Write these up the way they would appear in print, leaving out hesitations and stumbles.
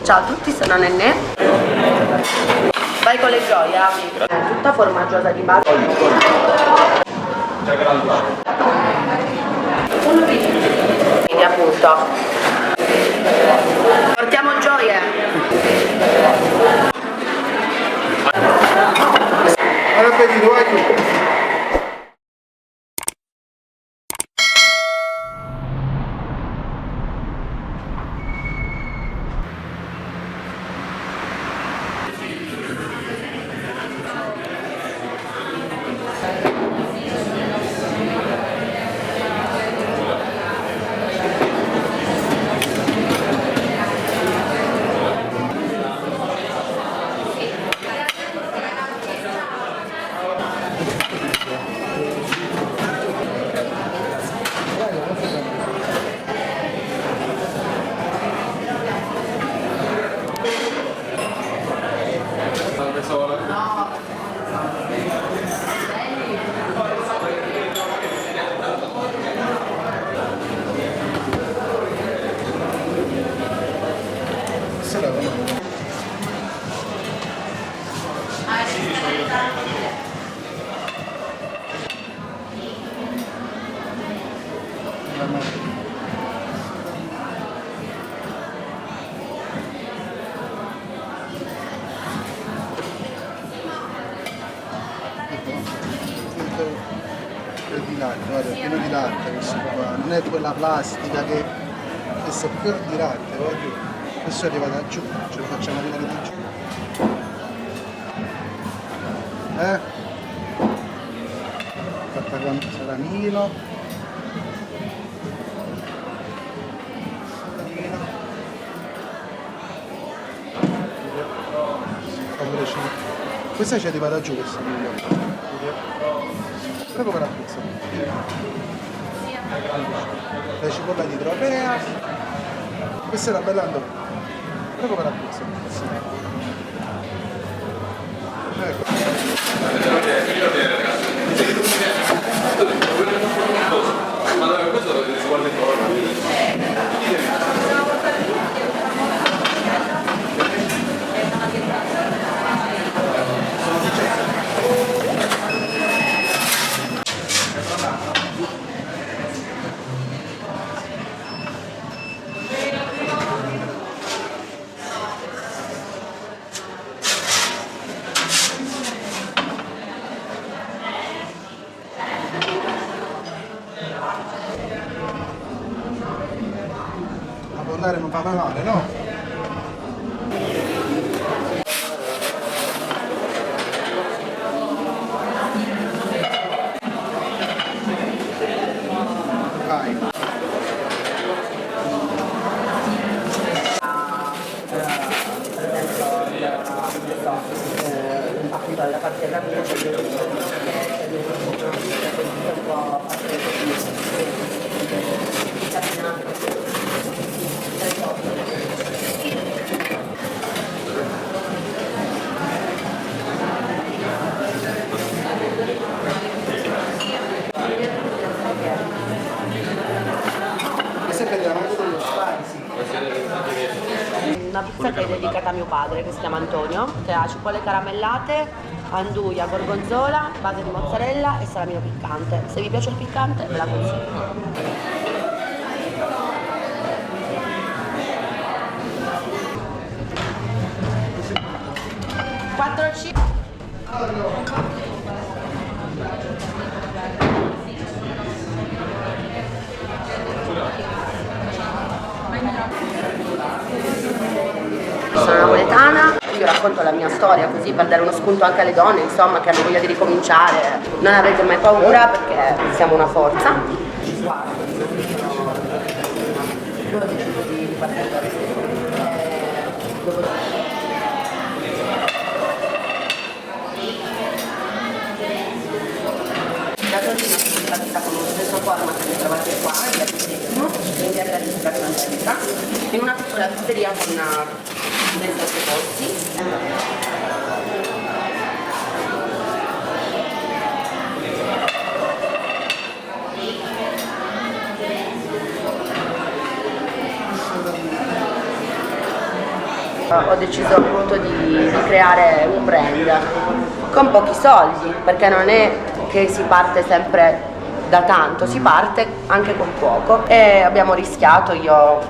Ciao a tutti, sono Nennè. Vai con le gioie, Ami. Tutta formaggiosa di base. Quindi appunto. Portiamo gioie. Buon appetito, vai. Di latte, guarda, pieno di latte questo qua, non è quella plastica che questo è pieno di latte, voglio. Questo arriva da giù, ce lo facciamo arrivare da giù. Fatta con salamino. Questa ci arriva da giù questa proprio per la pizza. La cipolla di tropea. Questa era bella andò. Proprio per la pizza. Sì. Ecco. Ma questo si guarda intorno. Andare non fa mai male, no? Vai. Appunto alla parte della una pizza che è dedicata a mio padre, che si chiama Antonio, che ha cipolle caramellate, anduia, gorgonzola, base di mozzarella e salamino piccante. Se vi piace il piccante ve la consiglio. 4-5. Sono napoletana, io racconto la mia storia così per dare uno spunto anche alle donne, insomma, che hanno voglia di ricominciare. Non avete mai paura perché siamo una forza. La tortina è fatta con lo stesso format che trovate qua, in via della Francesca, in una piccola pizzeria con dei sottoposti. Ho deciso appunto di creare un brand con pochi soldi, perché non è che si parte sempre da tanto, si parte anche con poco e abbiamo rischiato io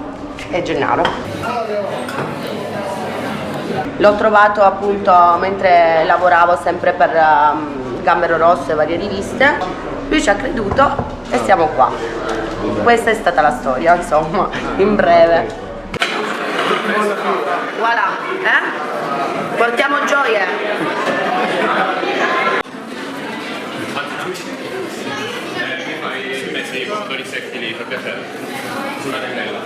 e Gennaro. L'ho trovato appunto mentre lavoravo sempre per Gambero Rosso e varie riviste, lui ci ha creduto e siamo qua. Questa è stata la storia, insomma, in breve. Voilà, portiamo gioie. Mi fai i pomodori secchi lì, per piacere. Sulla nemmeno.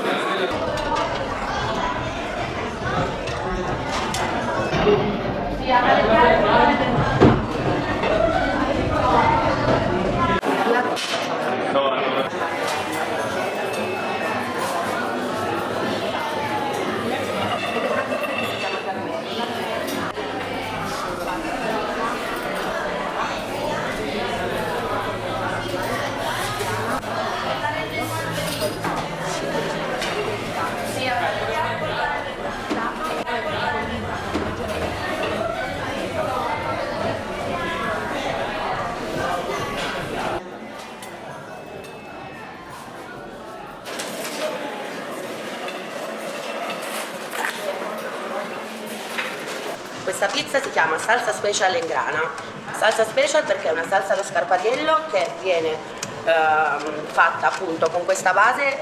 Questa pizza si chiama salsa special in grana. Salsa special perché è una salsa allo scarpadiello che viene fatta appunto con questa base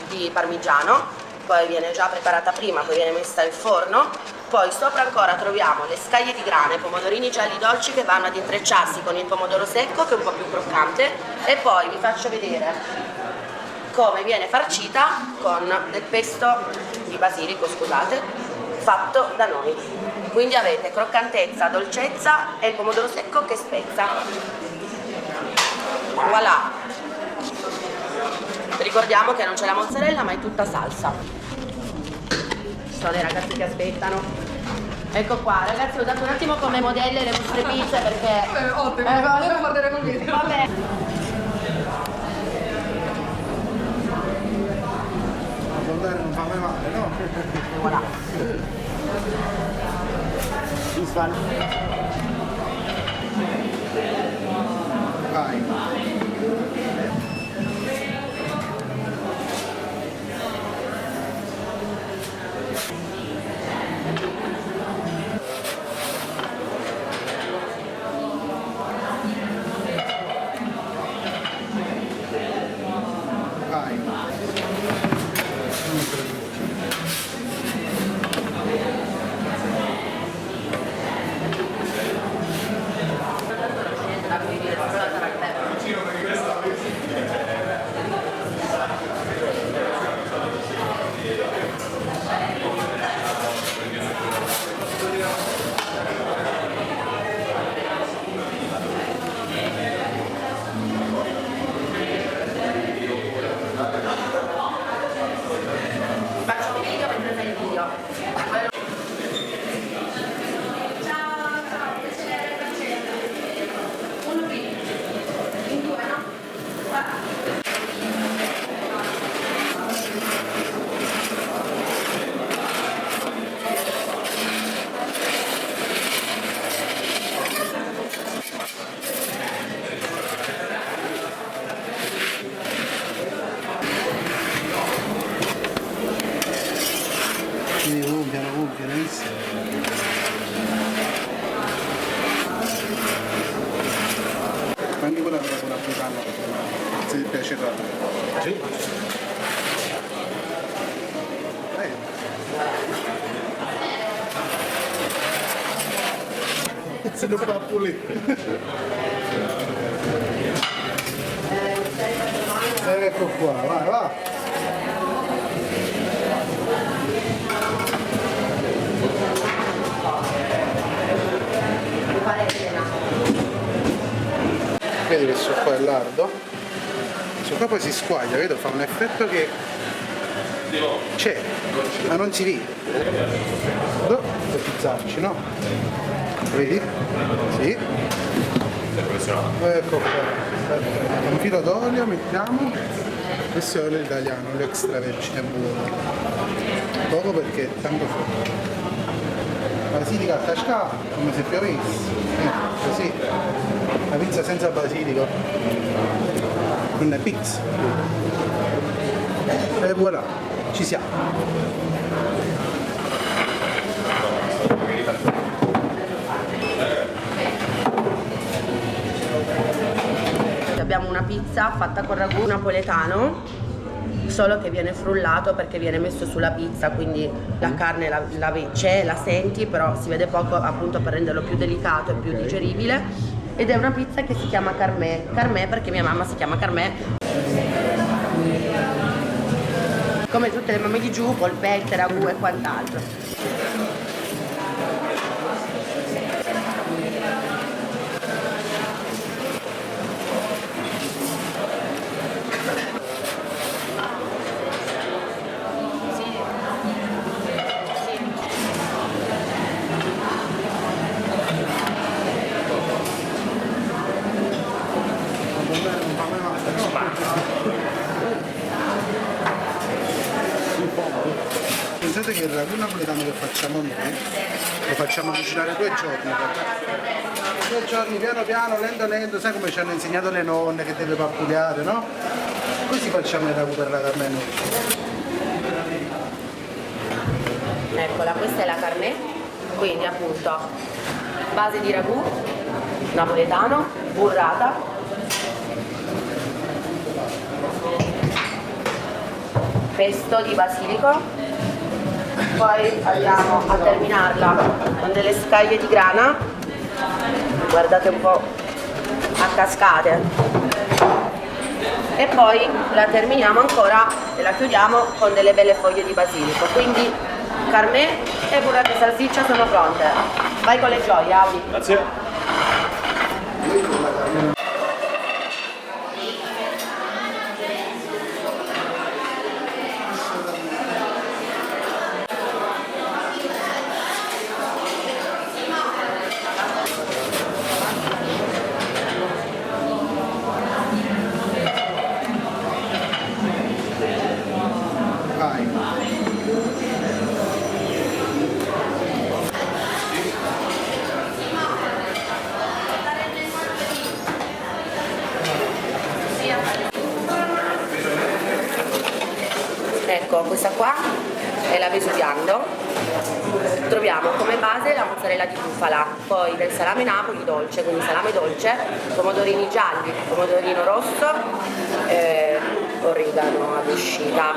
di parmigiano, poi viene già preparata prima, poi viene messa in forno, poi sopra ancora troviamo le scaglie di grana, pomodorini gialli dolci che vanno ad intrecciarsi con il pomodoro secco che è un po' più croccante, e poi vi faccio vedere come viene farcita con del pesto di basilico, scusate, fatto da noi. Quindi avete croccantezza, dolcezza e il pomodoro secco che spezza. Voilà. Ricordiamo che non c'è la mozzarella ma è tutta salsa. Ci sono i ragazzi che aspettano. Ecco qua, ragazzi, ho dato un attimo come modelle le vostre pizze perché... ottimo, devo guardare con video. Vabbè. Non fa mai male, no? Voilà. Vai. Vai. Faccio un video mentre fai il video. Piano, pianissimo. Anche quella per una africana, se ti piace tanto. Sì. Se lo fa pulire. Ecco qua, vai, va. Vedi questo qua è lardo, questo qua poi si squaglia, vedo, fa un effetto che c'è, ma non si vede. Per pizzarci, no? Vedi? Sì. Ecco qua. Un filo d'olio mettiamo, questo è olio italiano, olio extravergine buono. Poco perché è tanto forte. basilico a cascata, come se piovesse. Così. La pizza senza basilico non è pizza. E voilà, ci siamo. Abbiamo una pizza fatta con ragù napoletano, solo che viene frullato perché viene messo sulla pizza, quindi la carne c'è, la senti, però si vede poco appunto per renderlo più delicato e più digeribile. Ed è una pizza che si chiama Carmè. Carmè perché mia mamma si chiama Carmè. Come tutte le mamme di giù, polpette, ragù e quant'altro. Pensate che il ragù napoletano che facciamo noi lo facciamo cucinare 2 giorni. 2 giorni piano piano, lento lento, sai come ci hanno insegnato le nonne che deve pappuliare, no? Così facciamo il ragù per la carne noi. Eccola, questa è la carne, quindi appunto base di ragù napoletano, burrata, pesto di basilico, poi andiamo a terminarla con delle scaglie di grana, guardate un po' a cascate, e poi la terminiamo ancora e la chiudiamo con delle belle foglie di basilico. Quindi carmè e burrata e salsiccia sono pronte. Vai con le gioie, Audi. Grazie. Vai. Ecco, questa qua è la Vesuviano. Troviamo come base la mozzarella di bufala, poi del salame Napoli dolce, quindi salame dolce, pomodorini gialli, pomodorino rosso, origano all'uscita.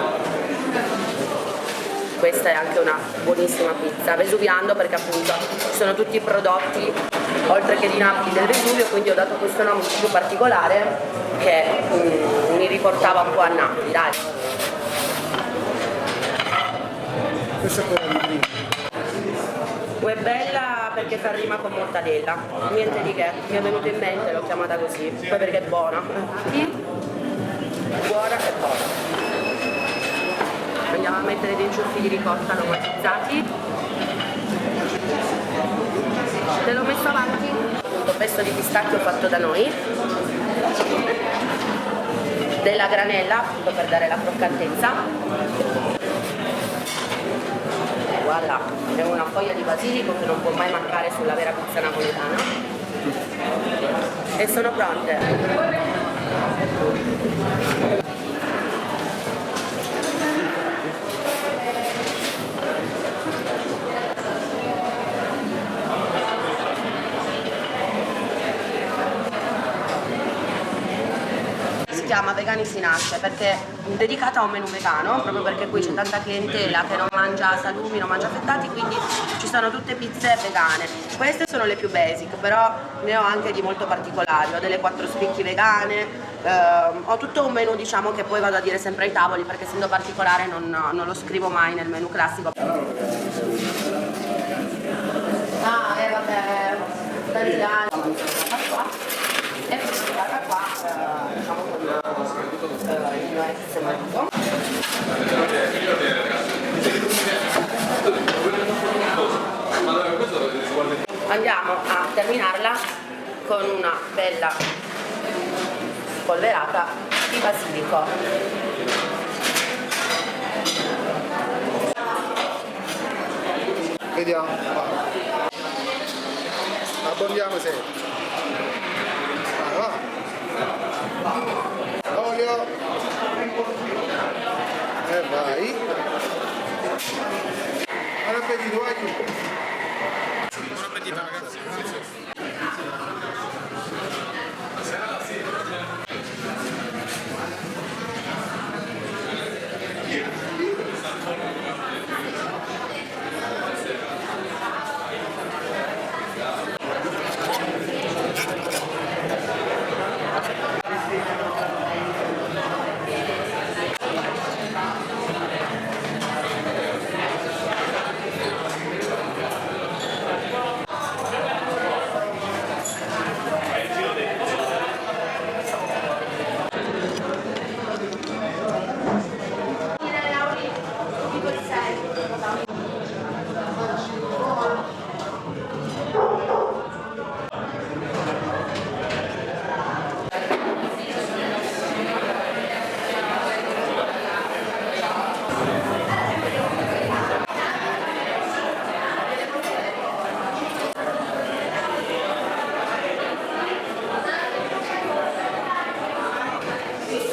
Questa è anche una buonissima pizza, Vesuviano perché appunto sono tutti prodotti oltre che di Napoli del Vesuvio, quindi ho dato questo nome più particolare che mi riportava un po' a Napoli, dai. Questa è quella di prima. È bella perché fa rima con mortadella, niente di che, mi è venuto in mente, l'ho chiamata così, poi perché è buona. Sì, buona e buona. Andiamo a mettere dei ciuffi di ricotta non matizzati. Te l'ho messo avanti, appunto pesto di pistacchio fatto da noi, della granella appunto per dare la croccantezza. Voilà, è una foglia di basilico che non può mai mancare sulla vera pizza napoletana. E sono pronte. Si chiama Vegani si nasce perché è dedicata a un menù vegano, proprio perché qui c'è tanta clientela che non mangia salumi, non mangia affettati, quindi ci sono tutte pizze vegane. Queste sono le più basic, però ne ho anche di molto particolari, ho delle 4 spicchi vegane, ho tutto un menù diciamo che poi vado a dire sempre ai tavoli perché essendo particolare non lo scrivo mai nel menù classico. Ah, vabbè, tanti anni. E questa qua, diciamo con il mio ex marito. Andiamo a terminarla con una bella spolverata di basilico. vediamo. Abbondiamo sempre. Va. Olio. E vai. Buon appetito, vai. Buon appetito ragazzi.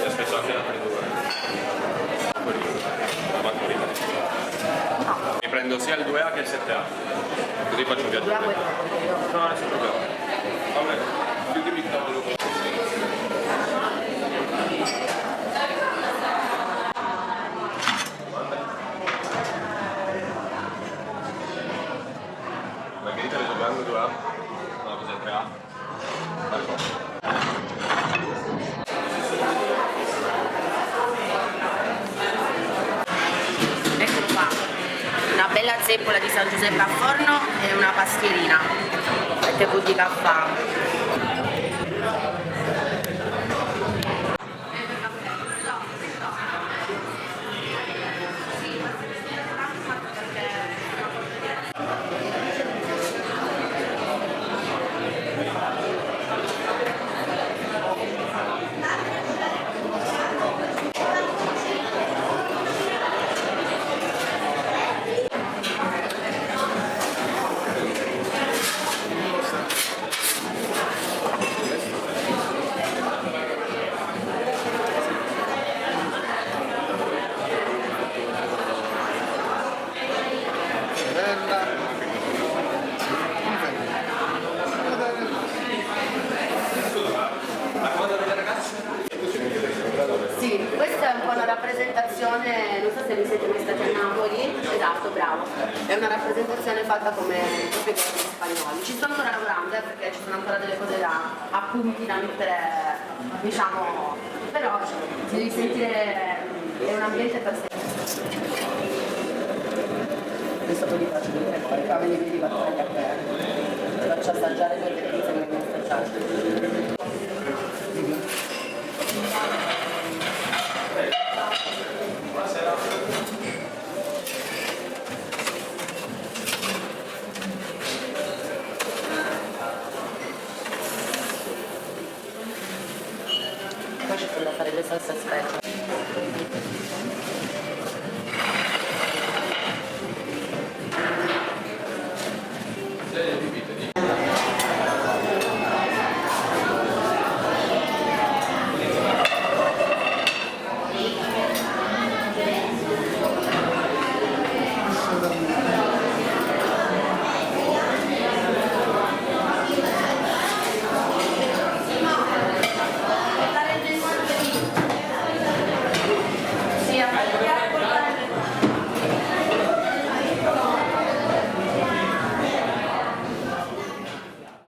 Aspetto anche la freddura. Mi prendo sia il 2A che il 7A. Così faccio un viaggio. Due a No, nessun problema. Vabbè, chiudimi il tavolo. Margherita Reggiano 2A? No, cos'è 3A? Ecco. Eccolo qua, una bella zeppola di San Giuseppe a forno e una pastierina e te butti caffè. Sì, questa è un po' una rappresentazione, non so se vi siete mai stati a Napoli, esatto, bravo, è una rappresentazione fatta come proprio con gli spagnoli. Ci sto ancora lavorando perché ci sono ancora delle cose da appunti da mettere, diciamo, però si devi sentire, è un ambiente per sé. Questo poi vi faccio vedere poi, qua me ne vedi battaglia a te, ti faccio assaggiare quelle che mi sembra di assaggiare. Poi ci sono da fare le salse specie.